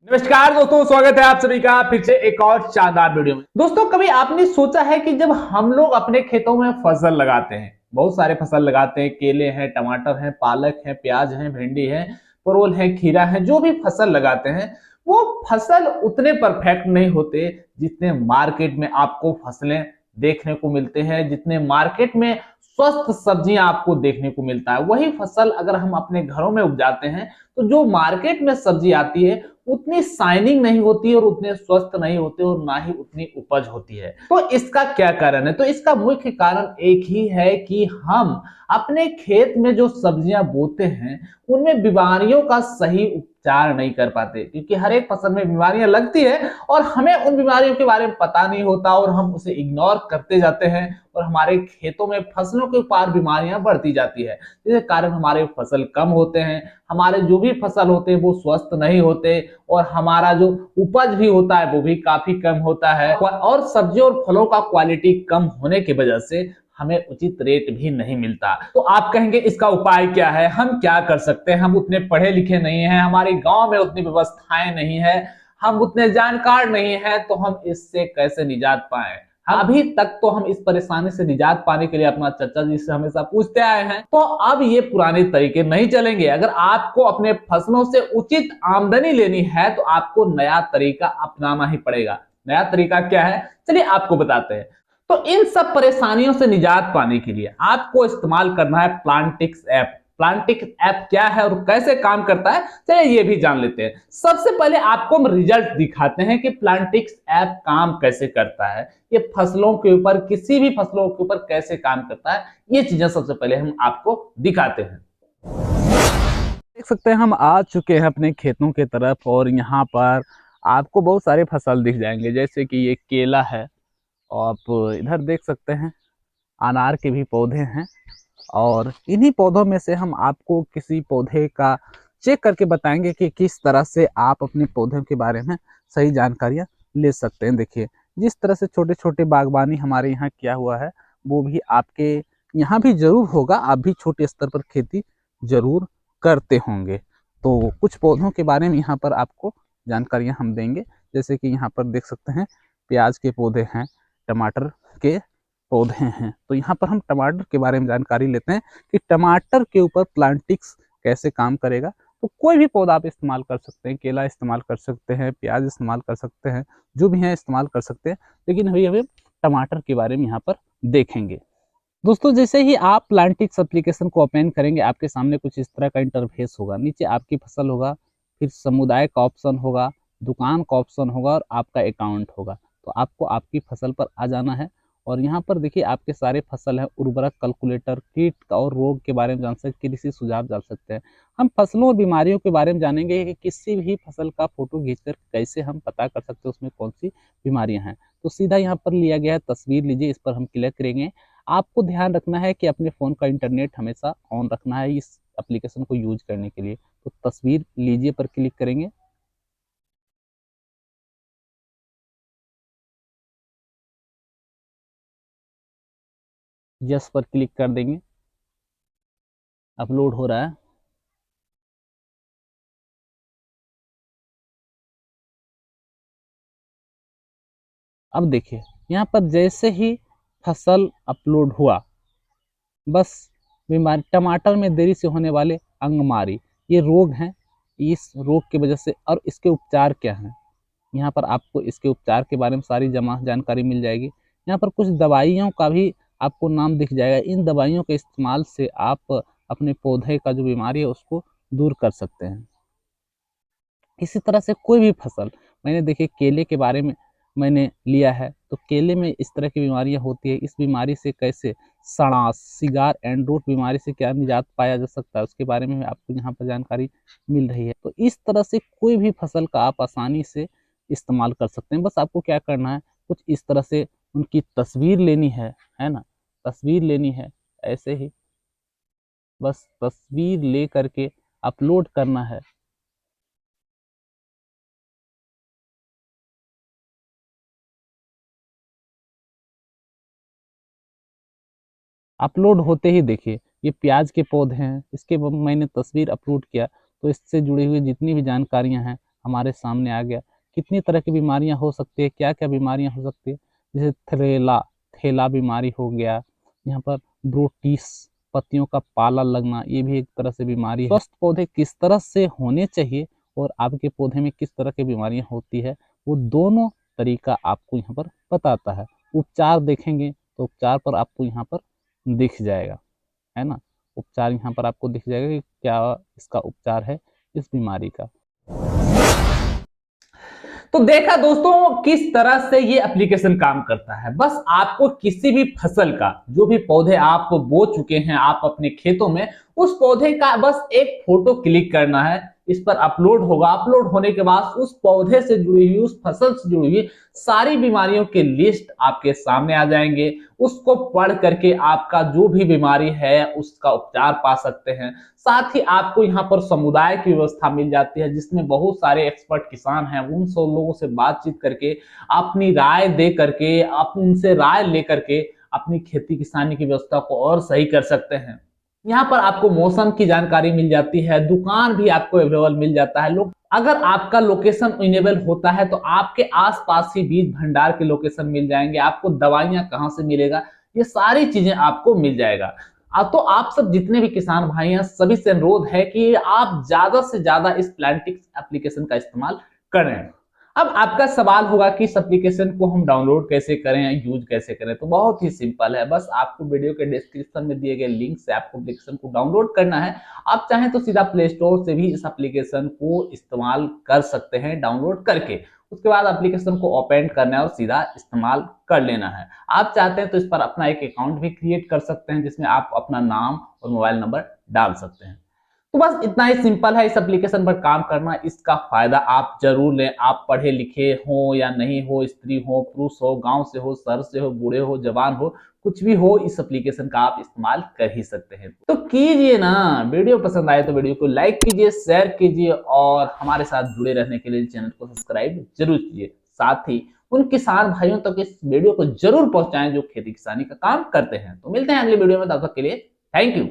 नमस्कार दोस्तों, स्वागत है आप सभी का फिर से एक और शानदार वीडियो में। दोस्तों, कभी आपने सोचा है कि जब हम लोग अपने खेतों में फसल लगाते हैं, बहुत सारे फसल लगाते हैं, केले हैं, टमाटर हैं, पालक है, प्याज है, भिंडी है, परवल है, खीरा है, जो भी फसल लगाते हैं वो फसल उतने परफेक्ट नहीं होते जितने मार्केट में आपको फसलें देखने को मिलते हैं, जितने मार्केट में स्वस्थ सब्जियां आपको देखने को मिलता है। वही फसल अगर हम अपने घरों में उपजाते हैं तो जो मार्केट में सब्जी आती है उतनी शाइनिंग नहीं होती और उतने स्वस्थ नहीं होते और ना ही उतनी उपज होती है। तो इसका क्या कारण है? तो इसका मुख्य कारण एक ही है कि हम अपने खेत में जो सब्जियां बोते हैं उनमें बीमारियों का सही उपचार नहीं कर पाते, क्योंकि हर एक फसल में बीमारियां लगती है और हमें उन बीमारियों के बारे में पता नहीं होता और हम उसे इग्नोर करते जाते हैं और हमारे खेतों में फसलों के ऊपर बीमारियां बढ़ती जाती है, जिसके कारण हमारे फसल कम होते हैं, हमारे जो भी फसल होते हैं वो स्वस्थ नहीं होते और हमारा जो उपज भी होता है वो भी काफी कम होता है और सब्जी और फलों का क्वालिटी कम होने की वजह से हमें उचित रेट भी नहीं मिलता। तो आप कहेंगे इसका उपाय क्या है, हम क्या कर सकते हैं? हम उतने पढ़े लिखे नहीं हैं, हमारे गांव में उतनी व्यवस्थाएं नहीं है, हम उतने जानकार नहीं है, तो हम इससे कैसे निजात पाए? अभी तक तो हम इस परेशानी से निजात पाने के लिए अपना चाचा जी से हमेशा पूछते आए हैं, तो अब ये पुराने तरीके नहीं चलेंगे। अगर आपको अपने फसलों से उचित आमदनी लेनी है तो आपको नया तरीका अपनाना ही पड़ेगा। नया तरीका क्या है, चलिए आपको बताते हैं। तो इन सब परेशानियों से निजात पाने के लिए आपको इस्तेमाल करना है प्लांटिक्स ऐप। प्लांटिक्स ऐप क्या है और कैसे काम करता है, चलिए ये भी जान लेते हैं। सबसे पहले आपको हम रिजल्ट दिखाते हैं कि प्लांटिक्स ऐप काम कैसे करता है, ये फसलों के ऊपर, किसी भी फसलों के ऊपर कैसे काम करता है, ये चीजें सबसे पहले हम आपको दिखाते हैं। देख सकते हैं हम आ चुके हैं अपने खेतों के तरफ और यहाँ पर आपको बहुत सारे फसल दिख जाएंगे, जैसे कि ये केला है और आप इधर देख सकते हैं अनार के भी पौधे हैं। और इन्हीं पौधों में से हम आपको किसी पौधे का चेक करके बताएंगे कि किस तरह से आप अपने पौधों के बारे में सही जानकारियां ले सकते हैं। देखिए, जिस तरह से छोटे छोटे बागवानी हमारे यहाँ किया हुआ है वो भी आपके यहाँ भी जरूर होगा, आप भी छोटे स्तर पर खेती जरूर करते होंगे। तो कुछ पौधों के बारे में यहाँ पर आपको जानकारियां हम देंगे, जैसे कि यहाँ पर देख सकते हैं प्याज के पौधे हैं, टमाटर के पौधे हैं। तो यहाँ पर हम टमाटर के बारे में जानकारी लेते हैं कि टमाटर के ऊपर प्लांटिक्स कैसे काम करेगा। तो कोई भी पौधा आप इस्तेमाल कर सकते हैं, केला इस्तेमाल कर सकते हैं, प्याज इस्तेमाल कर सकते हैं, जो भी है इस्तेमाल कर सकते हैं, लेकिन अभी हमें टमाटर के बारे में यहाँ पर देखेंगे। दोस्तों, जैसे ही आप प्लांटिक्स एप्लीकेशन को ओपन करेंगे आपके सामने कुछ इस तरह का इंटरफेस होगा। नीचे आपकी फसल होगा, फिर समुदाय का ऑप्शन होगा, दुकान का ऑप्शन होगा और आपका अकाउंट होगा। तो आपको आपकी फसल पर आ जाना है और यहाँ पर देखिए आपके सारे फसल है, उर्वरक कैलकुलेटर, कीट और रोग के बारे में जान सकते, कृषि सुझाव जान सकते हैं। हम फसलों और बीमारियों के बारे में जानेंगे कि किसी भी फसल का फोटो खींचकर कैसे हम पता कर सकते हैं उसमें कौन सी बीमारियां हैं। तो सीधा यहाँ पर लिया गया है, तस्वीर लीजिए, इस पर हम क्लिक करेंगे। आपको ध्यान रखना है कि अपने फ़ोन का इंटरनेट हमेशा ऑन रखना है इस एप्लीकेशन को यूज करने के लिए। तो तस्वीर लीजिए पर क्लिक करेंगे। यस पर क्लिक कर देंगे। अपलोड हो रहा है। अब देखिए यहाँ पर जैसे ही फसल अपलोड हुआ, बस बीमारी टमाटर में देरी से होने वाले अंगमारी, ये रोग हैं। इस रोग की वजह से और इसके उपचार क्या हैं, यहाँ पर आपको इसके उपचार के बारे में सारी जमा जानकारी मिल जाएगी। यहाँ पर कुछ दवाइयों का भी आपको नाम दिख जाएगा। इन दवाइयों के इस्तेमाल से आप अपने पौधे का जो बीमारी है उसको दूर कर सकते हैं। इसी तरह से कोई भी फसल, मैंने देखिए केले के बारे में मैंने लिया है, तो केले में इस तरह की बीमारियां होती है, इस बीमारी से कैसे, सड़ांस, सिगार एंड रूट बीमारी से क्या निजात पाया जा सकता है, उसके बारे में आपको यहाँ पर जानकारी मिल रही है। तो इस तरह से कोई भी फसल का आप आसानी से इस्तेमाल कर सकते हैं। बस आपको क्या करना है, कुछ इस तरह से उनकी तस्वीर लेनी है ना, तस्वीर लेनी है ऐसे ही, बस तस्वीर ले करके अपलोड करना है। अपलोड होते ही देखिए ये प्याज के पौधे हैं, इसके मैंने तस्वीर अपलोड किया तो इससे जुड़ी हुई जितनी भी जानकारियां हैं हमारे सामने आ गया। कितनी तरह की बीमारियां हो सकती है, क्या क्या बीमारियां हो सकती है, जैसे थैला बीमारी हो गया, यहाँ पर ब्रोटिस पत्तियों का पाला लगना, ये भी एक तरह से बीमारी है। स्वस्थ पौधे किस तरह से होने चाहिए और आपके पौधे में किस तरह की बीमारियां होती है, वो दोनों तरीका आपको यहाँ पर बताता है। उपचार देखेंगे तो उपचार पर आपको यहाँ पर दिख जाएगा, है ना। उपचार यहाँ पर आपको दिख जाएगा कि क्या इसका उपचार है इस बीमारी का। तो देखा दोस्तों किस तरह से ये एप्लीकेशन काम करता है। बस आपको किसी भी फसल का, जो भी पौधे आप बो चुके हैं आप अपने खेतों में, उस पौधे का बस एक फोटो क्लिक करना है, इस पर अपलोड होगा। अपलोड होने के बाद उस पौधे से जुड़ी हुई, उस फसल से जुड़ी हुई सारी बीमारियों के लिस्ट आपके सामने आ जाएंगे। उसको पढ़ करके आपका जो भी बीमारी है उसका उपचार पा सकते हैं। साथ ही आपको यहाँ पर समुदाय की व्यवस्था मिल जाती है, जिसमें बहुत सारे एक्सपर्ट किसान हैं। उन सब लोगों से बातचीत करके, अपनी राय दे करके, आप उनसे राय लेकर के अपनी खेती किसानी की व्यवस्था को और सही कर सकते हैं। यहाँ पर आपको मौसम की जानकारी मिल जाती है, दुकान भी आपको अवेलेबल मिल जाता है। लोग अगर आपका लोकेशन इनेबल होता है तो आपके आसपास ही बीज भंडार के लोकेशन मिल जाएंगे। आपको दवाइयां कहाँ से मिलेगा, ये सारी चीजें आपको मिल जाएगा। तो आप सब जितने भी किसान भाई हैं, सभी से अनुरोध है कि आप ज्यादा से ज्यादा इस प्लांटिक्स एप्लीकेशन का इस्तेमाल करें। अब आपका सवाल होगा कि इस एप्लीकेशन को हम डाउनलोड कैसे करें या यूज कैसे करें। तो बहुत ही सिंपल है, बस आपको वीडियो के डिस्क्रिप्शन में दिए गए लिंक से आपको एप्लीकेशन को डाउनलोड करना है। आप चाहें तो सीधा प्ले स्टोर से भी इस एप्लीकेशन को इस्तेमाल कर सकते हैं डाउनलोड करके। उसके बाद एप्लीकेशन को ओपन करना है और सीधा इस्तेमाल कर लेना है। आप चाहते हैं तो इस पर अपना एक अकाउंट भी क्रिएट कर सकते हैं, जिसमें आप अपना नाम और मोबाइल नंबर डाल सकते हैं। तो बस इतना ही सिंपल है इस एप्लीकेशन पर काम करना। इसका फायदा आप जरूर लें। आप पढ़े लिखे हो या नहीं हो, स्त्री हो, पुरुष हो, गांव से हो, शहर से हो, बूढ़े हो, जवान हो, कुछ भी हो, इस एप्लीकेशन का आप इस्तेमाल कर ही सकते हैं। तो कीजिए ना। वीडियो पसंद आए तो वीडियो को लाइक कीजिए, शेयर कीजिए और हमारे साथ जुड़े रहने के लिए चैनल को सब्सक्राइब जरूर कीजिए। साथ ही उन किसान भाइयों तक इस वीडियो को जरूर पहुंचाएं जो खेती किसानी का काम करते हैं। तो मिलते हैं अगले वीडियो में, तब तक के लिए थैंक यू।